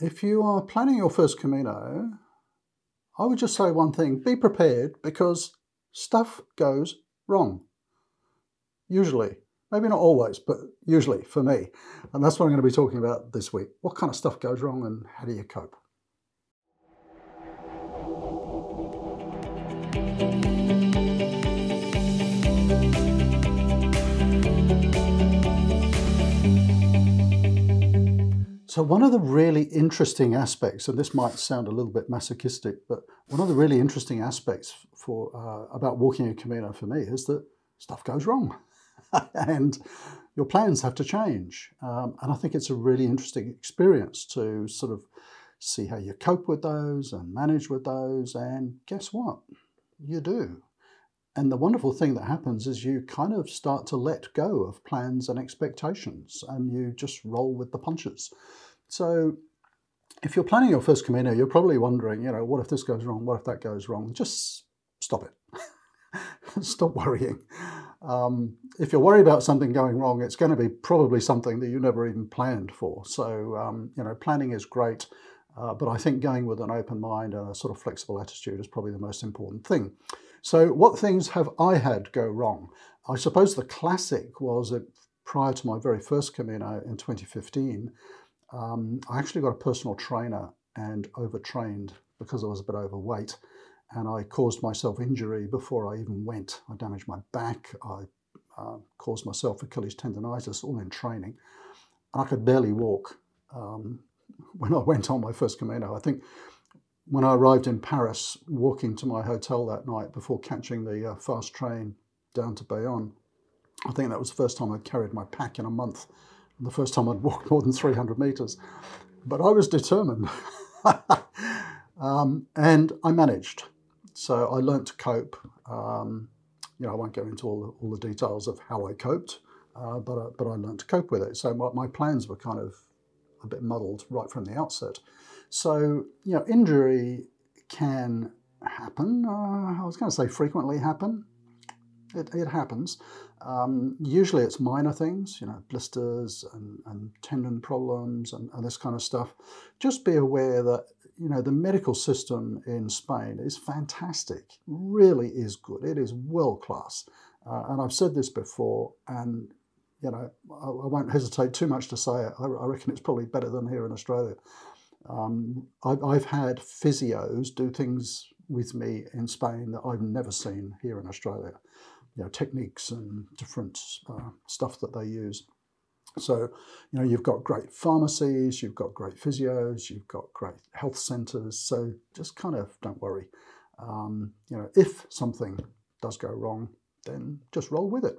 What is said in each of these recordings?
If you are planning your first Camino, I would just say one thing: be prepared, because stuff goes wrong. Usually. Maybe not always, but usually for me. And that's what I'm going to be talking about this week. What kind of stuff goes wrong and how do you cope? So one of the really interesting aspects, and this might sound a little bit masochistic, but one of the really interesting aspects about walking a Camino for me is that stuff goes wrong and your plans have to change. And I think it's a really interesting experience to sort of see how you cope with those and manage with those. And guess what? You do. And the wonderful thing that happens is you kind of start to let go of plans and expectations, and you just roll with the punches. So if you're planning your first Camino, you're probably wondering, what if this goes wrong? What if that goes wrong? Just stop it. Stop worrying. If you're worried about something going wrong, it's going to be probably something that you never even planned for. So, planning is great, but I think going with an open mind and a sort of flexible attitude is probably the most important thing. So what things have I had go wrong? I suppose the classic was that prior to my very first Camino in 2015, I actually got a personal trainer and overtrained because I was a bit overweight, and I caused myself injury before I even went. I damaged my back, I caused myself Achilles tendonitis, all in training, and I could barely walk when I went on my first Camino. I think when I arrived in Paris, walking to my hotel that night before catching the fast train down to Bayonne, I think that was the first time I'd carried my pack in a month, and the first time I'd walked more than 300 meters. But I was determined, and I managed. So I learnt to cope. I won't go into all the details of how I coped, but I learnt to cope with it. So my plans were kind of a bit muddled right from the outset. So, injury can happen. I was going to say frequently happen. It happens. Usually it's minor things, blisters and tendon problems and this kind of stuff. Just be aware that, the medical system in Spain is fantastic, really is good. It is world class. And I've said this before, and, I won't hesitate too much to say it. I reckon it's probably better than here in Australia. I've had physios do things with me in Spain that I've never seen here in Australia. Techniques and different stuff that they use. So, you've got great pharmacies, you've got great physios, you've got great health centres. So just kind of don't worry. If something does go wrong, then just roll with it.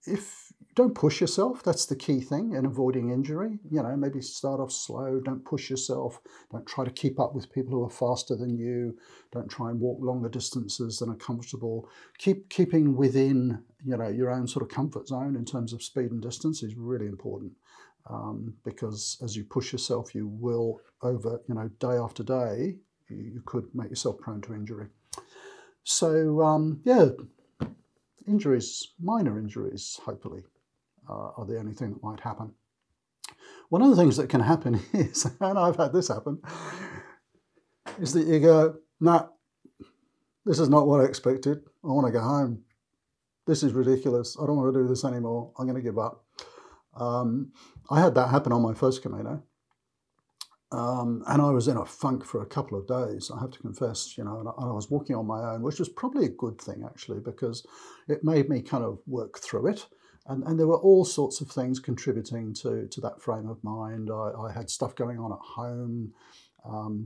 If don't push yourself, that's the key thing in avoiding injury. Maybe start off slow, don't push yourself, don't try to keep up with people who are faster than you, don't try and walk longer distances than are comfortable. Keeping within, your own sort of comfort zone in terms of speed and distance is really important, because as you push yourself, you will over, day after day, you could make yourself prone to injury. So, injuries, minor injuries, hopefully, are the only thing that might happen. One of the things that can happen is, and I've had this happen, is that you go, nah, this is not what I expected. I want to go home. This is ridiculous. I don't want to do this anymore. I'm going to give up. I had that happen on my first Camino. And I was in a funk for a couple of days, I have to confess, and I was walking on my own, which was probably a good thing, actually, because it made me kind of work through it. And there were all sorts of things contributing to that frame of mind. I had stuff going on at home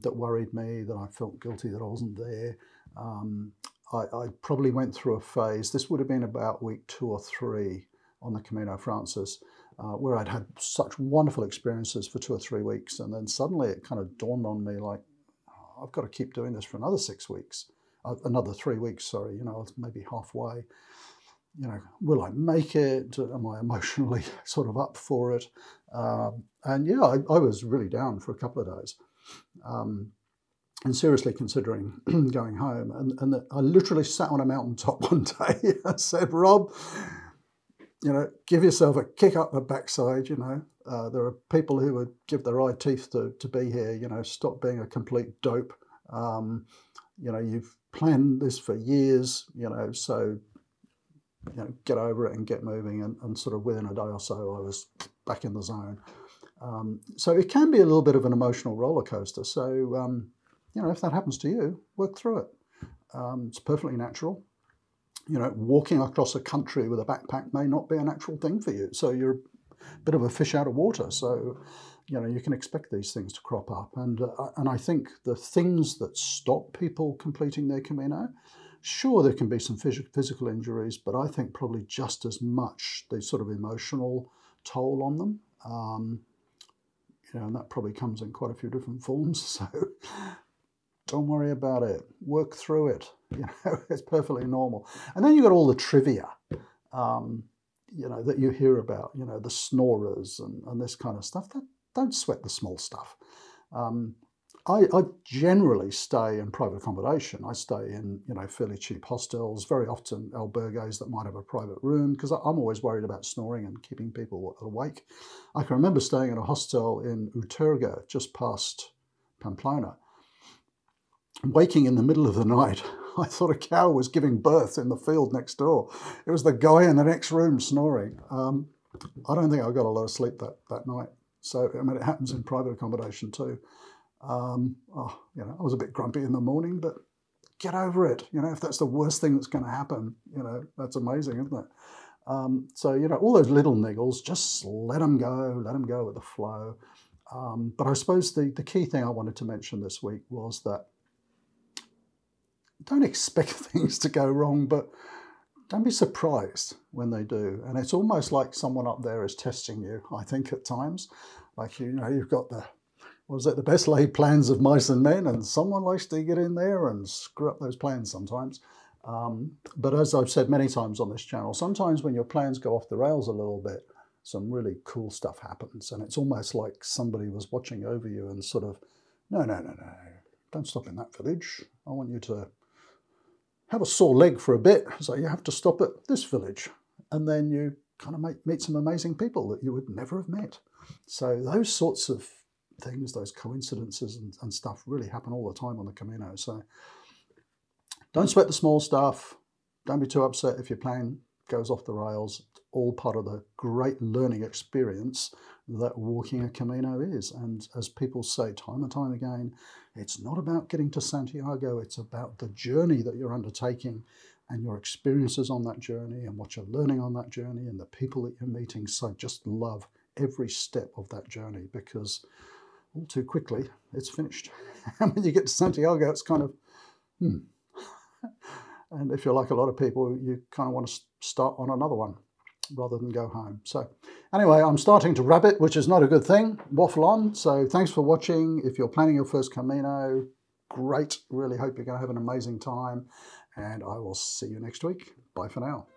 that worried me, that I felt guilty that I wasn't there. I probably went through a phase, this would have been about week 2 or 3 on the Camino Frances, where I'd had such wonderful experiences for 2 or 3 weeks, and then suddenly it kind of dawned on me like, oh, I've got to keep doing this for another 6 weeks, another 3 weeks, sorry, maybe halfway. Will I make it? Am I emotionally sort of up for it? And yeah, I was really down for a couple of days, and seriously considering going home. And I literally sat on a mountaintop one day and said, Rob, you know, give yourself a kick up the backside, you know. There are people who would give their eye teeth to be here, you know, stop being a complete dope. You know, you've planned this for years, you know, so, you know, get over it and get moving. And sort of within a day or so, I was back in the zone. So it can be a little bit of an emotional roller coaster. So, you know, if that happens to you, work through it. It's perfectly natural. You know, walking across a country with a backpack may not be a natural thing for you. So you're a bit of a fish out of water. So, you know, you can expect these things to crop up. And I think the things that stop people completing their Camino, sure, there can be some physical injuries, but I think probably just as much the sort of emotional toll on them. You know, and that probably comes in quite a few different forms. So don't worry about it. Work through it. You know, it's perfectly normal. And then you've got all the trivia, you know, that you hear about, you know, the snorers and this kind of stuff. Don't sweat the small stuff. I generally stay in private accommodation. I stay in, you know, fairly cheap hostels, very often albergues that might have a private room, because I'm always worried about snoring and keeping people awake. I can remember staying in a hostel in Uterga, just past Pamplona. Waking in the middle of the night, I thought a cow was giving birth in the field next door. It was the guy in the next room snoring. I don't think I got a lot of sleep that night. So, I mean, it happens in private accommodation too. You know, I was a bit grumpy in the morning, but get over it. You know, if that's the worst thing that's going to happen, you know, that's amazing, isn't it? So, you know, all those little niggles, just let them go with the flow. But I suppose the key thing I wanted to mention this week was that don't expect things to go wrong, but don't be surprised when they do. And it's almost like someone up there is testing you, I think, at times. Like, you know, you've got the best laid plans of mice and men, and someone likes to get in there and screw up those plans sometimes. But as I've said many times on this channel, sometimes when your plans go off the rails a little bit, some really cool stuff happens. And it's almost like somebody was watching over you and sort of, no, don't stop in that village. I want you to have a sore leg for a bit, so you have to stop at this village. And then you kind of meet some amazing people that you would never have met. So those sorts of things, those coincidences and stuff really happen all the time on the Camino. So don't sweat the small stuff. Don't be too upset if your plan goes off the rails. It's all part of the great learning experience that walking a Camino is. And as people say time and time again, it's not about getting to Santiago, it's about the journey that you're undertaking and your experiences on that journey and what you're learning on that journey and the people that you're meeting. So just love every step of that journey, because all too quickly it's finished. And when you get to Santiago, it's kind of, And if you're like a lot of people, you kind of want to start on another one rather than go home. So anyway, I'm starting to rabbit, which is not a good thing, waffle on. So thanks for watching. If you're planning your first Camino, great. Really hope you're going to have an amazing time. And I will see you next week. Bye for now.